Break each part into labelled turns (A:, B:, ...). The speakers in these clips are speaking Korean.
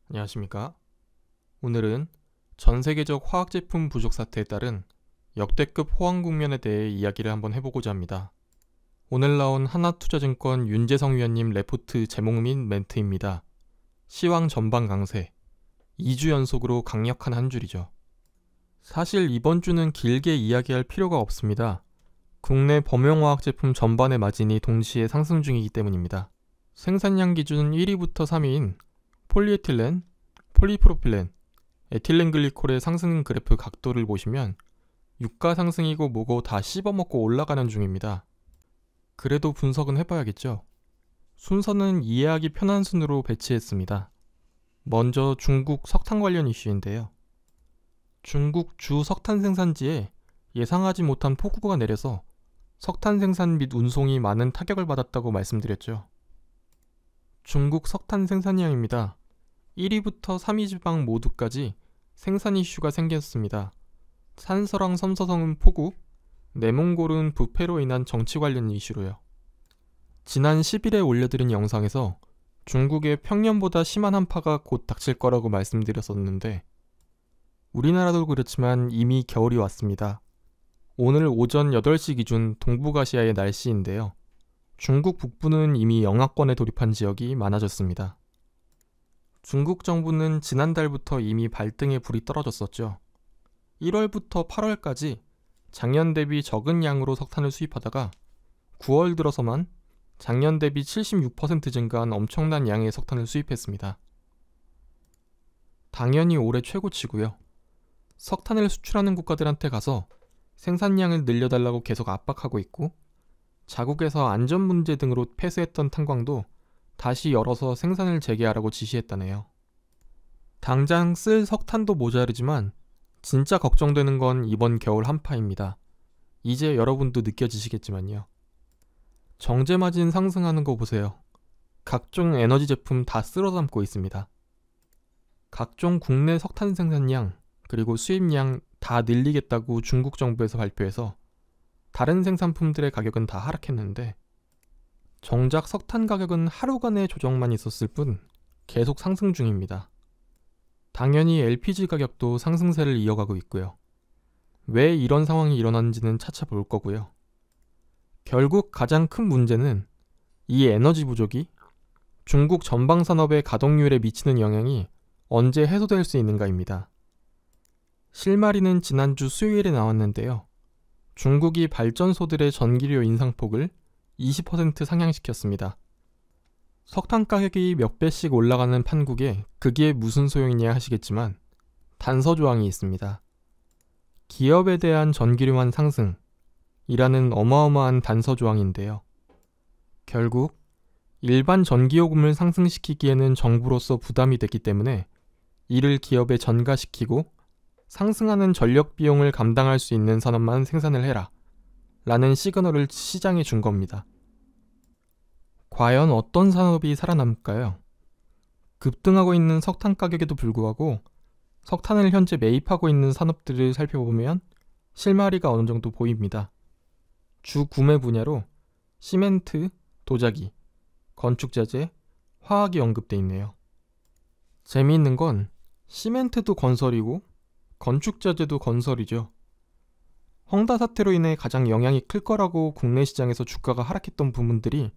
A: 안녕하십니까? 오늘은 전 세계적 화학 제품 부족 사태에 따른 역대급 호황 국면에 대해 이야기를 한번 해보고자 합니다. 오늘 나온 하나투자증권 윤재성 위원님 레포트 제목 및 멘트입니다. 시황 전방 강세, 2주 연속으로 강력한 한 줄이죠. 사실 이번 주는 길게 이야기할 필요가 없습니다. 국내 범용화학 제품 전반의 마진이 동시에 상승 중이기 때문입니다. 생산량 기준 1위부터 3위인 폴리에틸렌, 폴리프로필렌, 에틸렌글리콜의 상승 그래프 각도를 보시면 유가 상승이고 뭐고 다 씹어먹고 올라가는 중입니다. 그래도 분석은 해봐야겠죠. 순서는 이해하기 편한 순으로 배치했습니다. 먼저 중국 석탄 관련 이슈인데요. 중국 주 석탄 생산지에 예상하지 못한 폭우가 내려서 석탄 생산 및 운송이 많은 타격을 받았다고 말씀드렸죠. 중국 석탄 생산량입니다. 1위부터 3위 지방 모두까지 생산 이슈가 생겼습니다. 산서랑 섬서성은 폭우, 내몽골은 부패로 인한 정치 관련 이슈로요. 지난 10일에 올려드린 영상에서 중국의 평년보다 심한 한파가 곧 닥칠 거라고 말씀드렸었는데 우리나라도 그렇지만 이미 겨울이 왔습니다. 오늘 오전 8시 기준 동북아시아의 날씨인데요. 중국 북부는 이미 영하권에 돌입한 지역이 많아졌습니다. 중국 정부는 지난달부터 이미 발등에 불이 떨어졌었죠. 1월부터 8월까지 작년 대비 적은 양으로 석탄을 수입하다가 9월 들어서만 작년 대비 76% 증가한 엄청난 양의 석탄을 수입했습니다. 당연히 올해 최고치고요. 석탄을 수출하는 국가들한테 가서 생산량을 늘려달라고 계속 압박하고 있고 자국에서 안전 문제 등으로 폐쇄했던 탄광도 다시 열어서 생산을 재개하라고 지시했다네요. 당장 쓸 석탄도 모자르지만 진짜 걱정되는 건 이번 겨울 한파입니다. 이제 여러분도 느껴지시겠지만요. 정제마진 상승하는 거 보세요. 각종 에너지 제품 다 쓸어담고 있습니다. 각종 국내 석탄 생산량 그리고 수입량 다 늘리겠다고 중국 정부에서 발표해서 다른 생산품들의 가격은 다 하락했는데 정작 석탄 가격은 하루간의 조정만 있었을 뿐 계속 상승 중입니다. 당연히 LPG 가격도 상승세를 이어가고 있고요. 왜 이런 상황이 일어났는지는 차차 볼 거고요. 결국 가장 큰 문제는 이 에너지 부족이 중국 전방산업의 가동률에 미치는 영향이 언제 해소될 수 있는가입니다. 실마리는 지난주 수요일에 나왔는데요. 중국이 발전소들의 전기료 인상폭을 20% 상향시켰습니다. 석탄 가격이 몇 배씩 올라가는 판국에 그게 무슨 소용이냐 하시겠지만 단서 조항이 있습니다. 기업에 대한 전기료만 상승이라는 어마어마한 단서 조항인데요. 결국 일반 전기요금을 상승시키기에는 정부로서 부담이 됐기 때문에 이를 기업에 전가시키고 상승하는 전력 비용을 감당할 수 있는 산업만 생산을 해라 라는 시그널을 시장에 준 겁니다. 과연 어떤 산업이 살아남을까요? 급등하고 있는 석탄 가격에도 불구하고 석탄을 현재 매입하고 있는 산업들을 살펴보면 실마리가 어느 정도 보입니다. 주 구매 분야로 시멘트, 도자기, 건축자재, 화학이 언급돼 있네요. 재미있는 건 시멘트도 건설이고 건축자재도 건설이죠. 헝다 사태로 인해 가장 영향이 클 거라고 국내 시장에서 주가가 하락했던 부문들이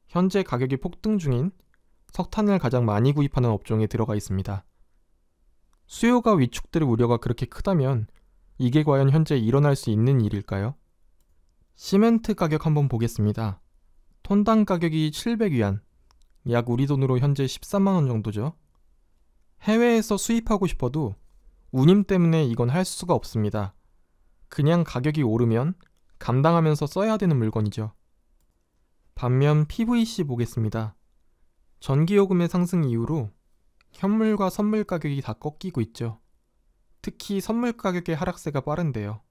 A: 현재 가격이 폭등 중인 석탄을 가장 많이 구입하는 업종에 들어가 있습니다. 수요가 위축될 우려가 그렇게 크다면 이게 과연 현재 일어날 수 있는 일일까요? 시멘트 가격 한번 보겠습니다. 톤당 가격이 700위안, 약 우리 돈으로 현재 13만원 정도죠. 해외에서 수입하고 싶어도 운임 때문에 이건 할 수가 없습니다. 그냥 가격이 오르면 감당하면서 써야 되는 물건이죠. 반면 PVC 보겠습니다. 전기요금의 상승 이후로 현물과 선물 가격이 다 꺾이고 있죠. 특히 선물 가격의 하락세가 빠른데요.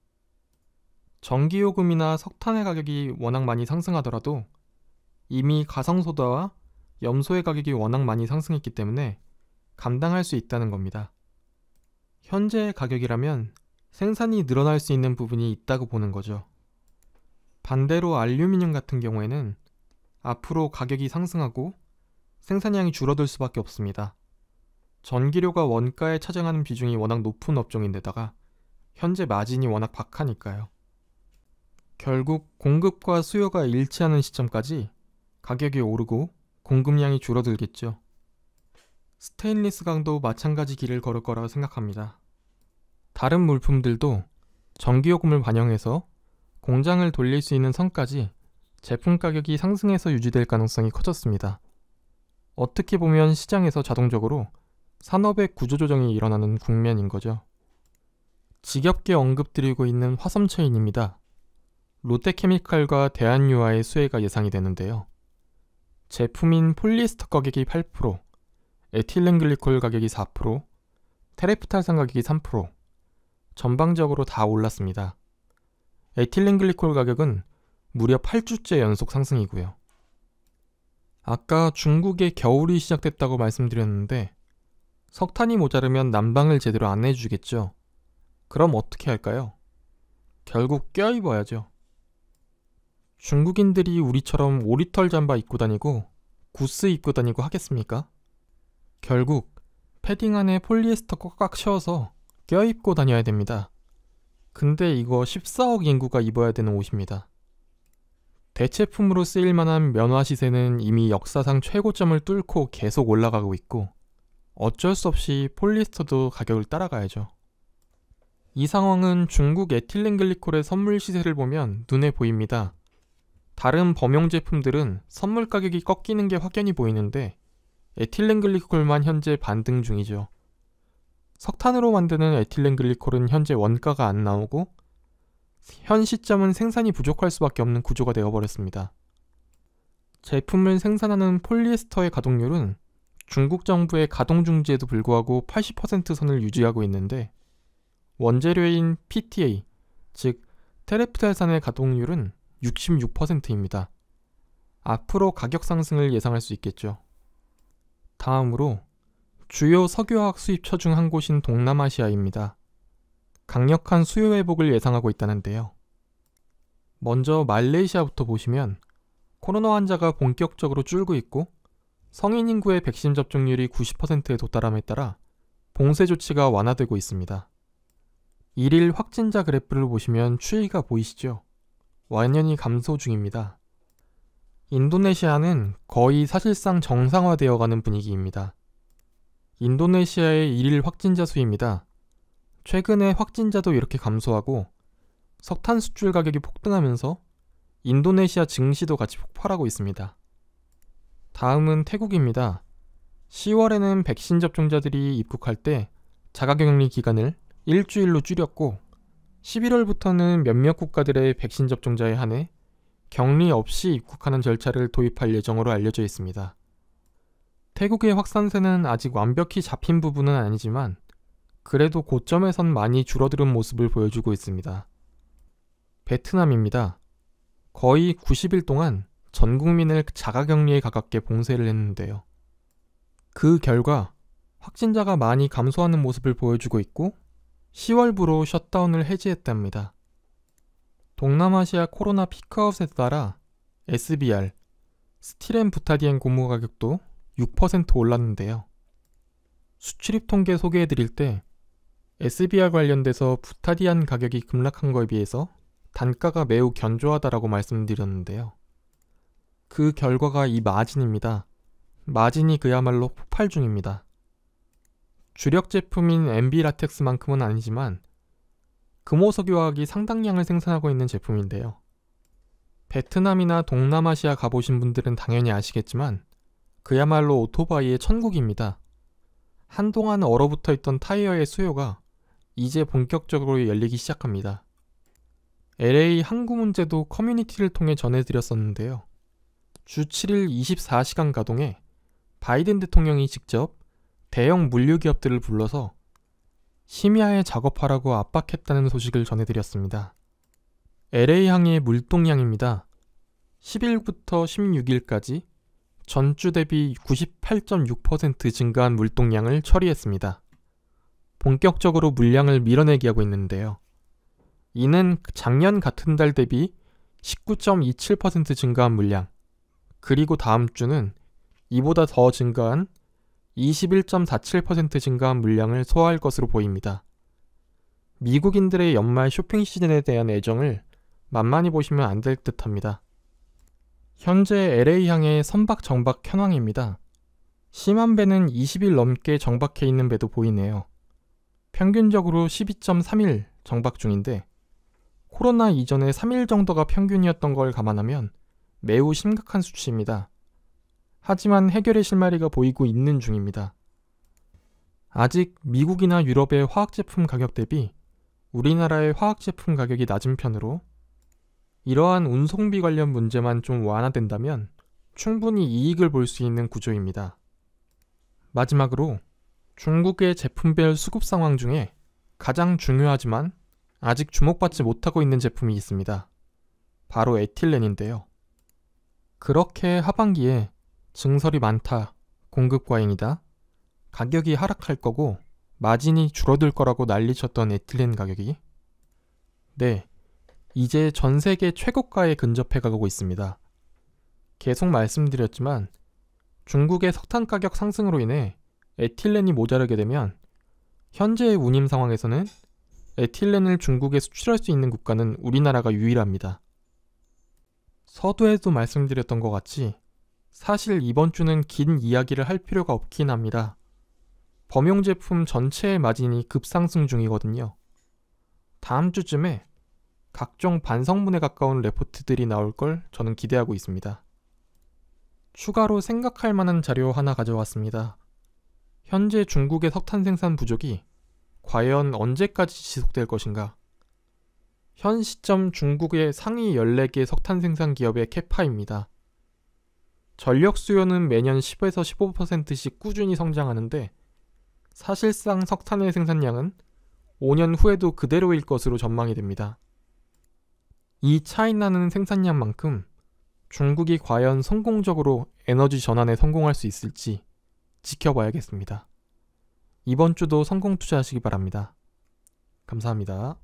A: 전기요금이나 석탄의 가격이 워낙 많이 상승하더라도 이미 가성소다와 염소의 가격이 워낙 많이 상승했기 때문에 감당할 수 있다는 겁니다. 현재의 가격이라면 생산이 늘어날 수 있는 부분이 있다고 보는 거죠. 반대로 알루미늄 같은 경우에는 앞으로 가격이 상승하고 생산량이 줄어들 수밖에 없습니다. 전기료가 원가에 차지하는 비중이 워낙 높은 업종인데다가 현재 마진이 워낙 박하니까요. 결국 공급과 수요가 일치하는 시점까지 가격이 오르고 공급량이 줄어들겠죠. 스테인리스 강도 마찬가지 길을 걸을 거라고 생각합니다. 다른 물품들도 전기요금을 반영해서 공장을 돌릴 수 있는 선까지 제품 가격이 상승해서 유지될 가능성이 커졌습니다. 어떻게 보면 시장에서 자동적으로 산업의 구조조정이 일어나는 국면인 거죠. 지겹게 언급드리고 있는 화섬체인입니다. 롯데케미칼과 대한유화의 수혜가 예상이 되는데요. 제품인 폴리에스터 가격이 8%, 에틸렌글리콜 가격이 4%, 테레프탈산 가격이 3%, 전방적으로 다 올랐습니다. 에틸렌글리콜 가격은 무려 8주째 연속 상승이고요. 아까 중국에 겨울이 시작됐다고 말씀드렸는데 석탄이 모자르면 난방을 제대로 안 해주겠죠. 그럼 어떻게 할까요? 결국 껴입어야죠. 중국인들이 우리처럼 오리털 잠바 입고 다니고 구스 입고 다니고 하겠습니까? 결국 패딩 안에 폴리에스터 꽉꽉 채워서 껴입고 다녀야 됩니다. 근데 이거 14억 인구가 입어야 되는 옷입니다. 대체품으로 쓰일 만한 면화 시세는 이미 역사상 최고점을 뚫고 계속 올라가고 있고 어쩔 수 없이 폴리에스터도 가격을 따라가야죠. 이 상황은 중국 에틸렌글리콜의 선물 시세를 보면 눈에 보입니다. 다른 범용 제품들은 선물 가격이 꺾이는 게 확연히 보이는데 에틸렌글리콜만 현재 반등 중이죠. 석탄으로 만드는 에틸렌글리콜은 현재 원가가 안 나오고 현 시점은 생산이 부족할 수밖에 없는 구조가 되어버렸습니다. 제품을 생산하는 폴리에스터의 가동률은 중국 정부의 가동중지에도 불구하고 80% 선을 유지하고 있는데 원재료인 PTA, 즉 테레프탈산의 가동률은 66%입니다. 앞으로 가격 상승을 예상할 수 있겠죠. 다음으로 주요 석유화학 수입처 중 한 곳인 동남아시아입니다. 강력한 수요 회복을 예상하고 있다는데요. 먼저 말레이시아부터 보시면 코로나 환자가 본격적으로 줄고 있고 성인 인구의 백신 접종률이 90%에 도달함에 따라 봉쇄 조치가 완화되고 있습니다. 일일 확진자 그래프를 보시면 추이가 보이시죠? 완연히 감소 중입니다. 인도네시아는 거의 사실상 정상화되어가는 분위기입니다. 인도네시아의 일일 확진자 수입니다. 최근에 확진자도 이렇게 감소하고 석탄 수출 가격이 폭등하면서 인도네시아 증시도 같이 폭발하고 있습니다. 다음은 태국입니다. 10월에는 백신 접종자들이 입국할 때 자가격리 기간을 일주일로 줄였고 11월부터는 몇몇 국가들의 백신 접종자에 한해 격리 없이 입국하는 절차를 도입할 예정으로 알려져 있습니다. 태국의 확산세는 아직 완벽히 잡힌 부분은 아니지만 그래도 고점에선 많이 줄어드는 모습을 보여주고 있습니다. 베트남입니다. 거의 90일 동안 전 국민을 자가격리에 가깝게 봉쇄를 했는데요. 그 결과 확진자가 많이 감소하는 모습을 보여주고 있고 10월부로 셧다운을 해제했답니다. 동남아시아 코로나 피크아웃에 따라 SBR, 스틸앤부타디엔 고무 가격도 6% 올랐는데요. 수출입 통계 소개해드릴 때 SBR 관련돼서 부타디안 가격이 급락한 거에 비해서 단가가 매우 견조하다라고 말씀드렸는데요. 그 결과가 이 마진입니다. 마진이 그야말로 폭발 중입니다. 주력 제품인 MB 라텍스만큼은 아니지만 금호석유화학이 상당량을 생산하고 있는 제품인데요. 베트남이나 동남아시아 가보신 분들은 당연히 아시겠지만 그야말로 오토바이의 천국입니다. 한동안 얼어붙어 있던 타이어의 수요가 이제 본격적으로 열리기 시작합니다. LA 항구 문제도 커뮤니티를 통해 전해드렸었는데요. 주 7일 24시간 가동에 바이든 대통령이 직접 대형 물류기업들을 불러서 심야에 작업하라고 압박했다는 소식을 전해드렸습니다. LA항의 물동량입니다. 10일부터 16일까지 전주 대비 98.6% 증가한 물동량을 처리했습니다. 본격적으로 물량을 밀어내기 하고 있는데요. 이는 작년 같은 달 대비 19.27% 증가한 물량, 그리고 다음 주는 이보다 더 증가한 21.47% 증가한 물량을 소화할 것으로 보입니다. 미국인들의 연말 쇼핑 시즌에 대한 애정을 만만히 보시면 안 될 듯합니다. 현재 LA항의 선박 정박 현황입니다. 심한 배는 20일 넘게 정박해 있는 배도 보이네요. 평균적으로 12.3일 정박 중인데 코로나 이전에 3일 정도가 평균이었던 걸 감안하면 매우 심각한 수치입니다. 하지만 해결의 실마리가 보이고 있는 중입니다. 아직 미국이나 유럽의 화학제품 가격 대비 우리나라의 화학제품 가격이 낮은 편으로 이러한 운송비 관련 문제만 좀 완화된다면 충분히 이익을 볼 수 있는 구조입니다. 마지막으로 중국의 제품별 수급 상황 중에 가장 중요하지만 아직 주목받지 못하고 있는 제품이 있습니다. 바로 에틸렌인데요. 그렇게 하반기에 증설이 많다, 공급 과잉이다, 가격이 하락할 거고 마진이 줄어들 거라고 난리쳤던 에틸렌 가격이 이제 전 세계 최고가에 근접해 가고 있습니다. 계속 말씀드렸지만 중국의 석탄 가격 상승으로 인해 에틸렌이 모자르게 되면 현재의 운임 상황에서는 에틸렌을 중국에 수출할 수 있는 국가는 우리나라가 유일합니다. 서두에도 말씀드렸던 것 같이 사실 이번 주는 긴 이야기를 할 필요가 없긴 합니다. 범용 제품 전체의 마진이 급상승 중이거든요. 다음 주쯤에 각종 반성문에 가까운 레포트들이 나올 걸 저는 기대하고 있습니다. 추가로 생각할 만한 자료 하나 가져왔습니다. 현재 중국의 석탄 생산 부족이 과연 언제까지 지속될 것인가? 현 시점 중국의 상위 14개 석탄 생산 기업의 캐파입니다. 전력 수요는 매년 10에서 15%씩 꾸준히 성장하는데 사실상 석탄의 생산량은 5년 후에도 그대로일 것으로 전망이 됩니다. 이 차이나는 생산량만큼 중국이 과연 성공적으로 에너지 전환에 성공할 수 있을지 지켜봐야겠습니다. 이번 주도 성공 투자하시기 바랍니다. 감사합니다.